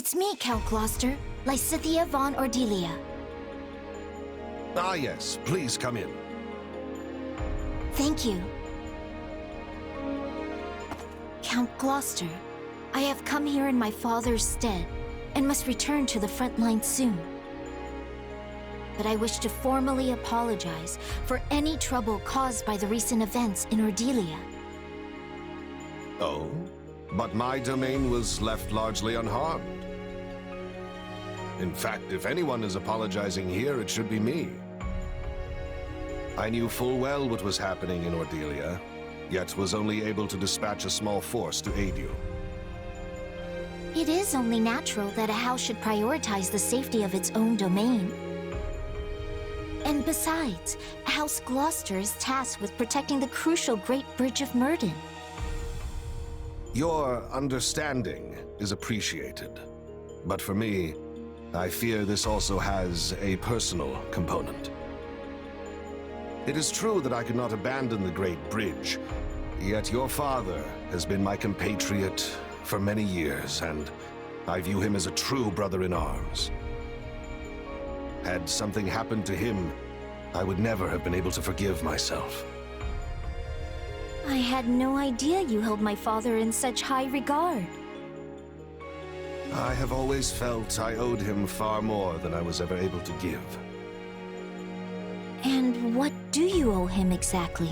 It's me, Count Gloucester, Lysithea von Ordelia. Ah, yes. Please come in. Thank you. Count Gloucester, I have come here in my father's stead, and must return to the front line soon. But I wish to formally apologize for any trouble caused by the recent events in Ordelia. Oh? But my domain was left largely unharmed. In fact, if anyone is apologizing here, it should be me. I knew full well what was happening in Ordelia, yet was only able to dispatch a small force to aid you. It is only natural that a house should prioritize the safety of its own domain. And besides, House Gloucester is tasked with protecting the crucial Great Bridge of Murden. Your understanding is appreciated. But for me, I fear this also has a personal component. It is true that I could not abandon the Great Bridge, yet your father has been my compatriot for many years, and I view him as a true brother-in-arms. Had something happened to him, I would never have been able to forgive myself. I had no idea you held my father in such high regard. I have always felt I owed him far more than I was ever able to give. And what do you owe him exactly?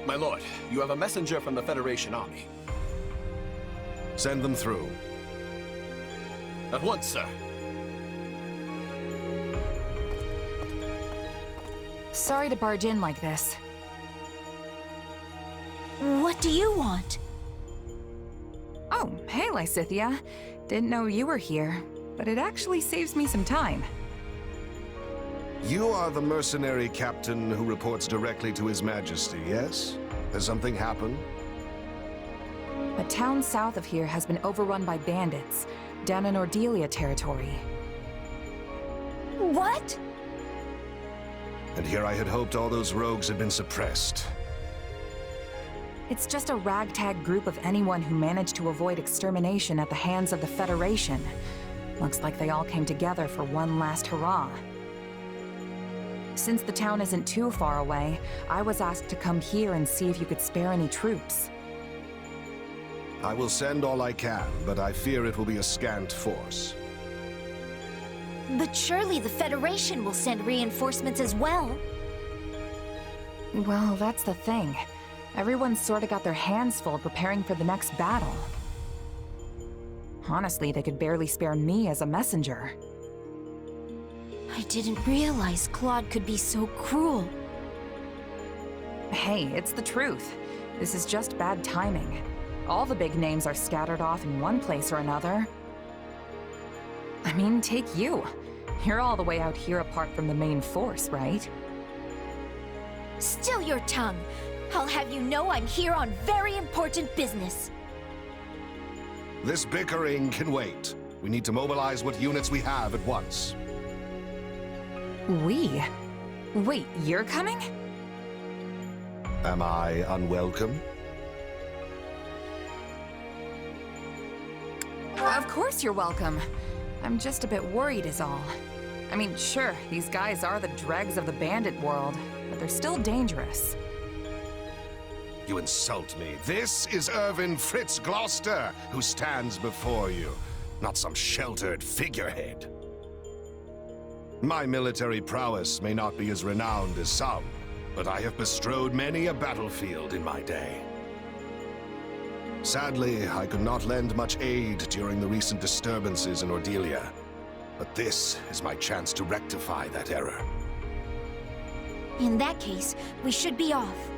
My lord, you have a messenger from the Federation army. Send them through. At once, sir. Sorry to barge in like this. What do you want? Oh, hey, Lysithea. Didn't know you were here, but it actually saves me some time. You are the mercenary captain who reports directly to His Majesty, yes? Has something happened? The town south of here has been overrun by bandits, down in Ordelia territory. What? And here I had hoped all those rogues had been suppressed. It's just a ragtag group of anyone who managed to avoid extermination at the hands of the Federation. Looks like they all came together for one last hurrah. Since the town isn't too far away, I was asked to come here and see if you could spare any troops. I will send all I can, but I fear it will be a scant force. But surely the Federation will send reinforcements as well. Well, that's the thing. Everyone's sorta got their hands full preparing for the next battle. Honestly, they could barely spare me as a messenger. I didn't realize Claude could be so cruel. Hey, it's the truth. This is just bad timing. All the big names are scattered off in one place or another. I mean, take you. You're all the way out here apart from the main force, right? Still your tongue. I'll have you know I'm here on very important business. This bickering can wait. We need to mobilize what units we have at once. We? Wait, you're coming? Am I unwelcome? Of course you're welcome. I'm just a bit worried is all. I mean, sure, these guys are the dregs of the bandit world, but they're still dangerous. You insult me. This is Irvin Fritz Gloucester who stands before you, not some sheltered figurehead. My military prowess may not be as renowned as some, but I have bestrode many a battlefield in my day. Sadly, I could not lend much aid during the recent disturbances in Ordelia, but this is my chance to rectify that error. In that case, we should be off.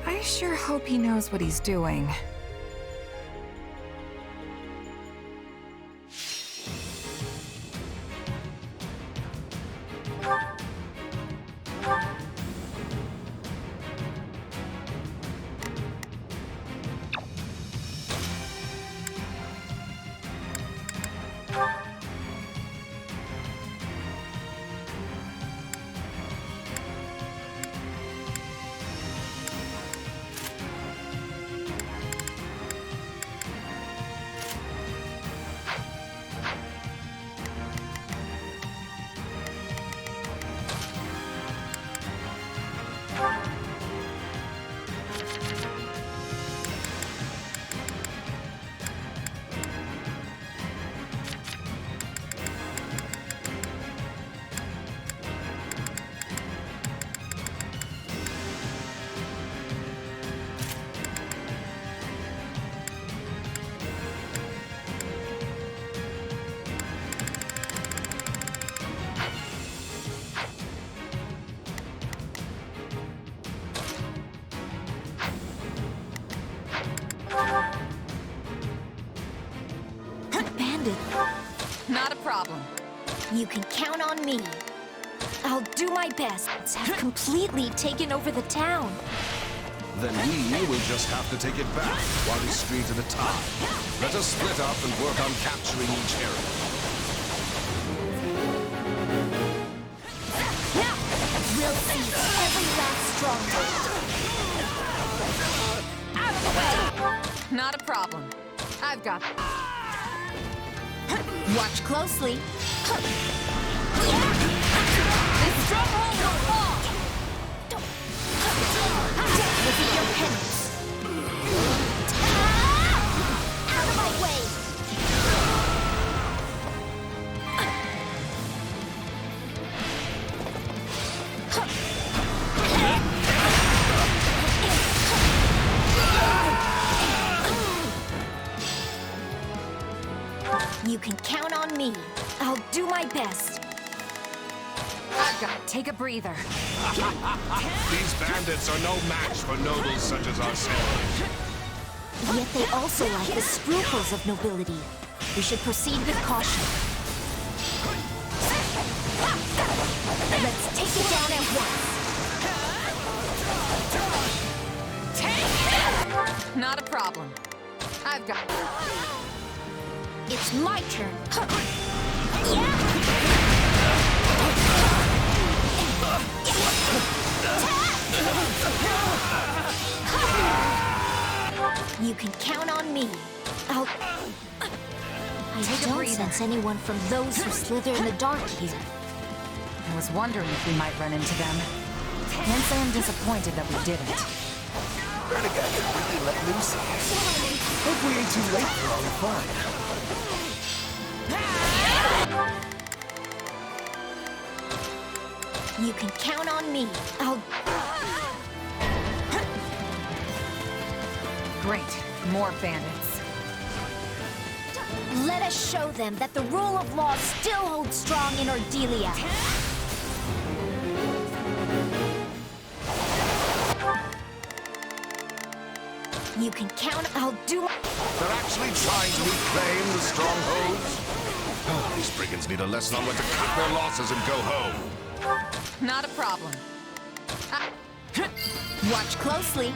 I sure hope he knows what he's doing. problem. You can count on me. I'll do my best to have completely taken over the town. Then we will just have to take it back, one street at a time. Let us split up and work on capturing each area. Now, we'll seize every last stronghold. Out of the way! Not a problem. I've got... Watch closely. This stronghold will fall! Death will be your penance. Out of my way! You can count on me. I'll do my best. I've got to take a breather. These bandits are no match for nobles such as ourselves. Yet they also lack the scruples of nobility. We should proceed with caution. Let's take it down at once. Not a problem. I've got... It's my turn. You can count on me. I don't sense anyone from those who slither in the dark here. I was wondering if we might run into them. Hence I am disappointed that we didn't. Renegade really let loose. Hope we ain't too late for all the fun. You can count on me. Great. More bandits. Let us show them that the rule of law still holds strong in Ordelia. You can count. They're actually trying to reclaim the strongholds? Oh, these brigands need a lesson on when to cut their losses and go home. Not a problem. Watch closely.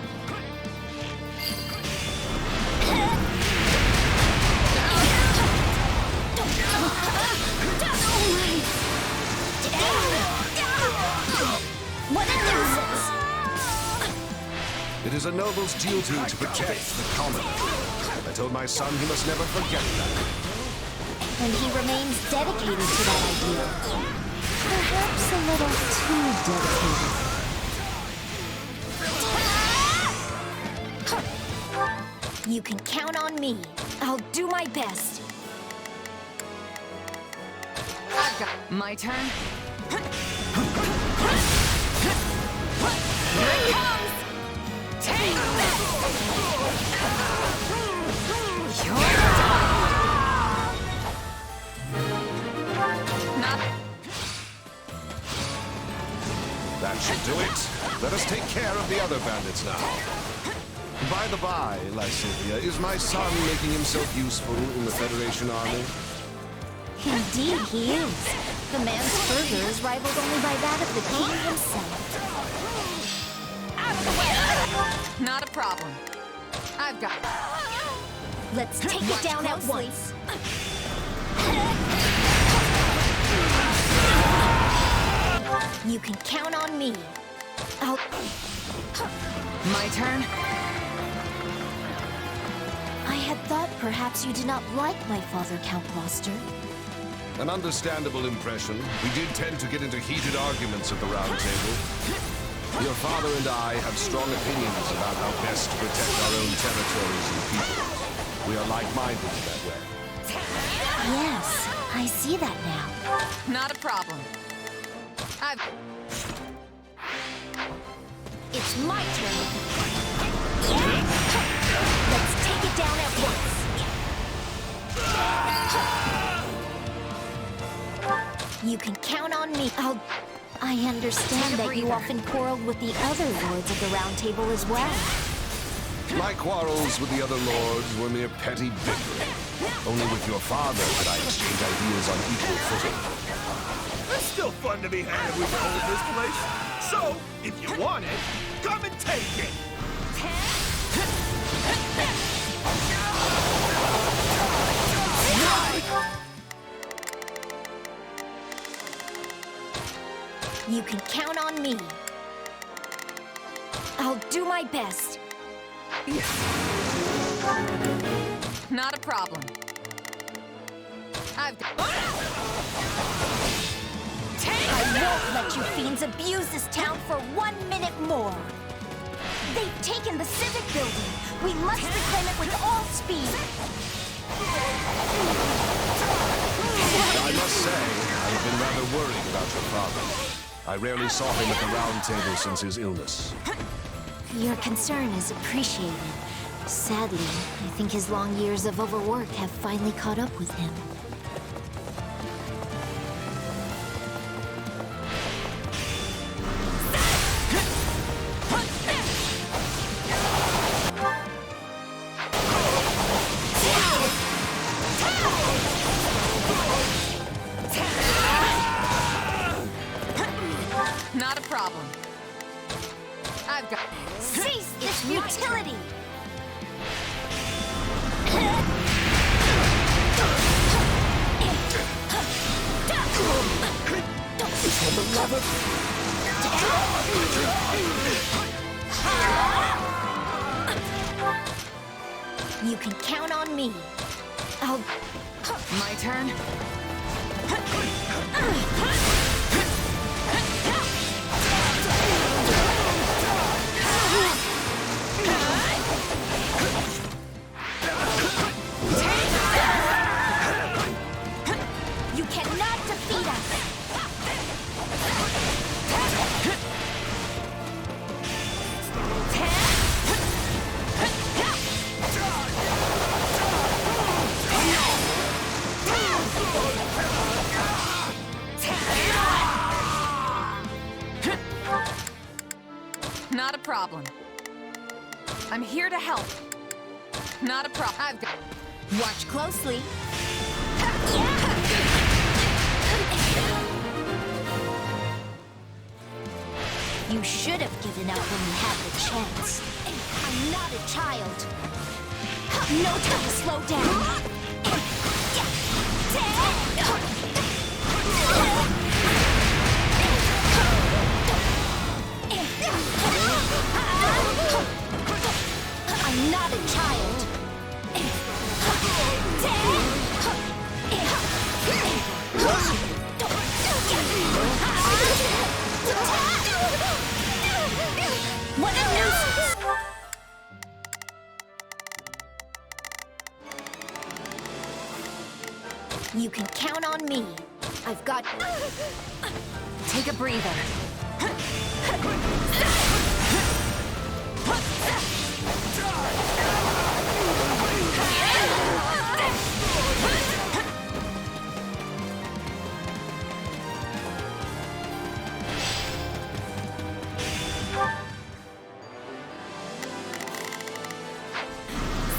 What a nuisance! It is a noble's duty to protect the commoner. I told my son he must never forget that. And he remains dedicated to that ideal. Perhaps a little too dedicated. You can count on me. I'll do my best. I've got... My turn? Here it comes! Take this! That should do it. Let us take care of the other bandits now. By the by, Lysithea, is my son making himself useful in the Federation army? Indeed he is. The man's fervor is rivaled only by that of the king himself. Out of the way! Not a problem. I've got... Let's take it down at once. You can count on me. My turn? I had thought perhaps you did not like my father, Count Gloucester. An understandable impression. We did tend to get into heated arguments at the Round Table. Your father and I have strong opinions about how best to protect our own territories and people. We are like-minded in that way. Yes, I see that now. Not a problem. It's my turn. Let's take it down at once. You can count on me. I understand that you often quarreled with the other lords of the Round Table as well. My quarrels with the other lords were mere petty bickering. Only with your father could I exchange ideas on equal footing. It's still fun to be had if we hold this place. So, if you want it, come and take it. You can count on me. I'll do my best. Not a problem. I've got... I won't let you fiends abuse this town for 1 minute more. They've taken the civic building. We must reclaim it with all speed. I must say, I've been rather worried about your father. I rarely saw him at the round table since his illness. Your concern is appreciated. Sadly, I think his long years of overwork have finally caught up with him. Not a problem. I've got... Cease this futility! For the love of... You can count on me. I'll... My turn? You cannot defeat us! Not a problem. I'm here to help. Not a problem. I've got... Watch closely. You should have given up when you had the chance. I'm not a child. No time to slow down. I'm not a child. What a nuisance! You can count on me. I've got... Take a breather.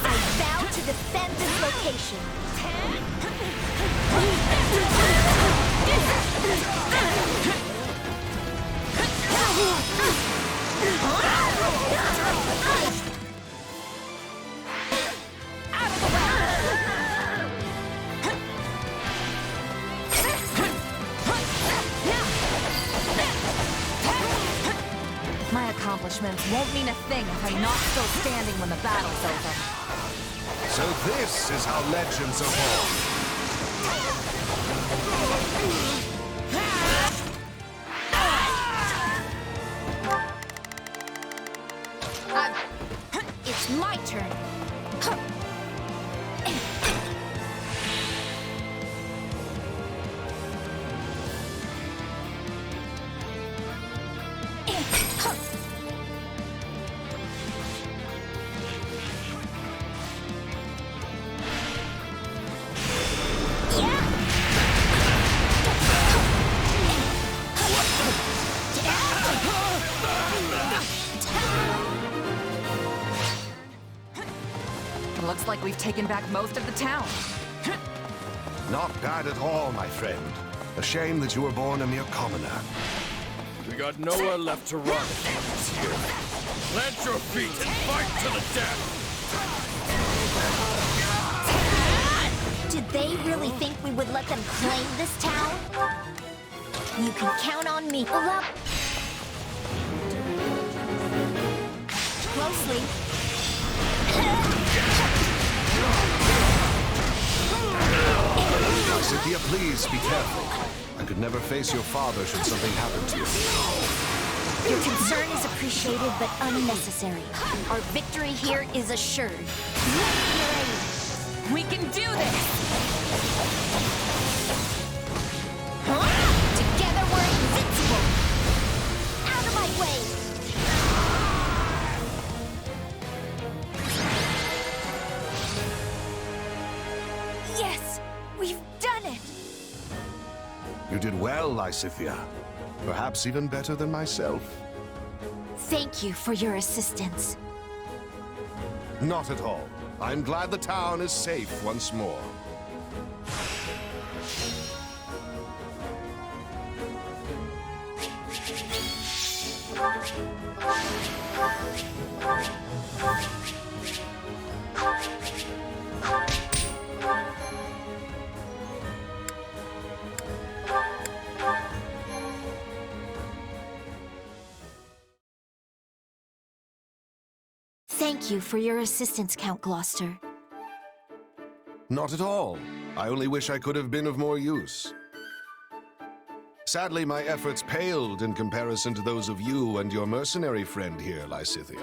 I vow to defend this location. My accomplishments won't mean a thing if I'm not still standing when the battle's over. So this is how legends are born. It's my turn. Looks like we've taken back most of the town. Not bad at all, my friend. A shame that you were born a mere commoner. We got nowhere left to run here. Plant your feet and fight to the death! Did they really think we would let them claim this town? You can count on me. Up. Closely. Cynthia, please be careful. I could never face your father should something happen to you. Your concern is appreciated but unnecessary. Our victory here is assured. We can do this! Together we're invincible! Out of my way! Yes! We've done it! You did well, Lysithia. Perhaps even better than myself. Thank you for your assistance. Not at all. I'm glad the town is safe once more. Thank you for your assistance, Count Gloucester. Not at all. I only wish I could have been of more use. Sadly, my efforts paled in comparison to those of you and your mercenary friend here, Lysithia.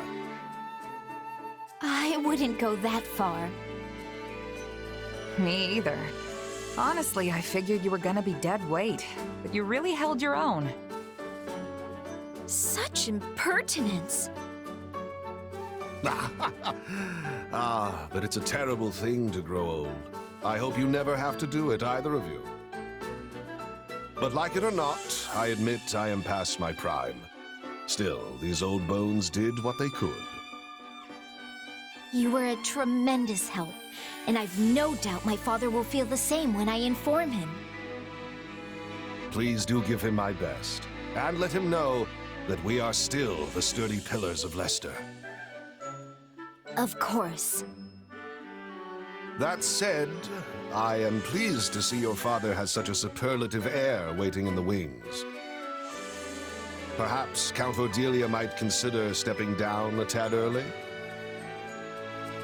I wouldn't go that far. Me either. Honestly, I figured you were gonna be dead weight, but you really held your own. Such impertinence! But it's a terrible thing to grow old. I hope you never have to do it, either of you. But like it or not, I admit I am past my prime. Still, these old bones did what they could. You were a tremendous help, and I've no doubt my father will feel the same when I inform him. Please do give him my best, and let him know that we are still the sturdy pillars of Leicester. Of course. That said, I am pleased to see your father has such a superlative heir waiting in the wings. Perhaps Count Cordelia might consider stepping down a tad early?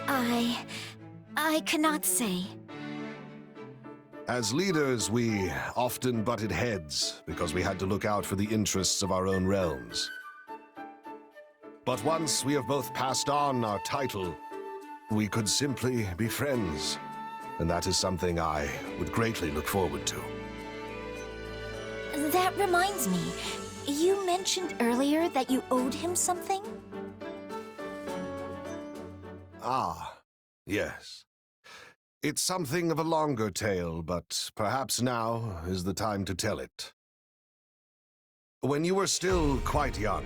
I cannot say. As leaders, we often butted heads because we had to look out for the interests of our own realms. But once we have both passed on our title, we could simply be friends. And that is something I would greatly look forward to. That reminds me, you mentioned earlier that you owed him something? Ah, yes. It's something of a longer tale, but perhaps now is the time to tell it. When you were still quite young,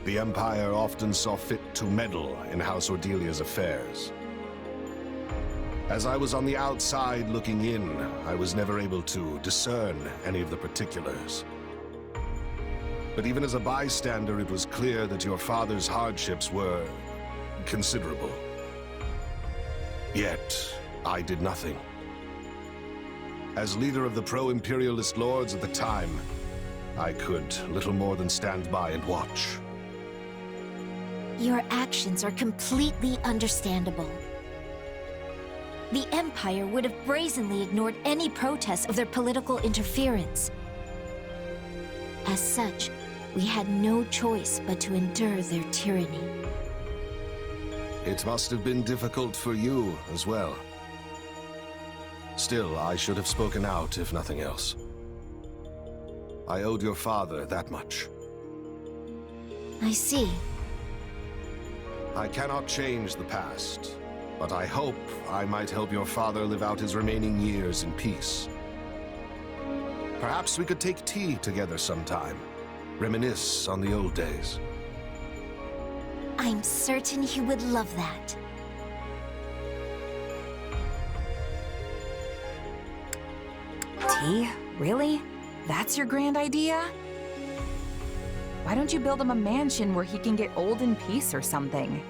the Empire often saw fit to meddle in House Ordelia's affairs. As I was on the outside looking in, I was never able to discern any of the particulars. But even as a bystander, it was clear that your father's hardships were considerable. Yet, I did nothing. As leader of the pro-imperialist lords at the time, I could little more than stand by and watch. Your actions are completely understandable. The Empire would have brazenly ignored any protest of their political interference. As such, we had no choice but to endure their tyranny. It must have been difficult for you as well. Still, I should have spoken out, if nothing else. I owed your father that much. I see. I cannot change the past, but I hope I might help your father live out his remaining years in peace. Perhaps we could take tea together sometime, reminisce on the old days. I'm certain he would love that. T? Really? That's your grand idea? Why don't you build him a mansion where he can get old in peace or something?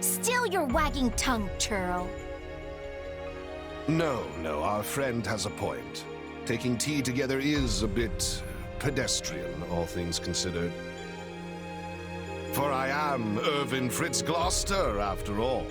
Still your wagging tongue, churl. No, our friend has a point. Taking tea together is a bit pedestrian, all things considered. For I am Irvin Fritz Gloucester, after all.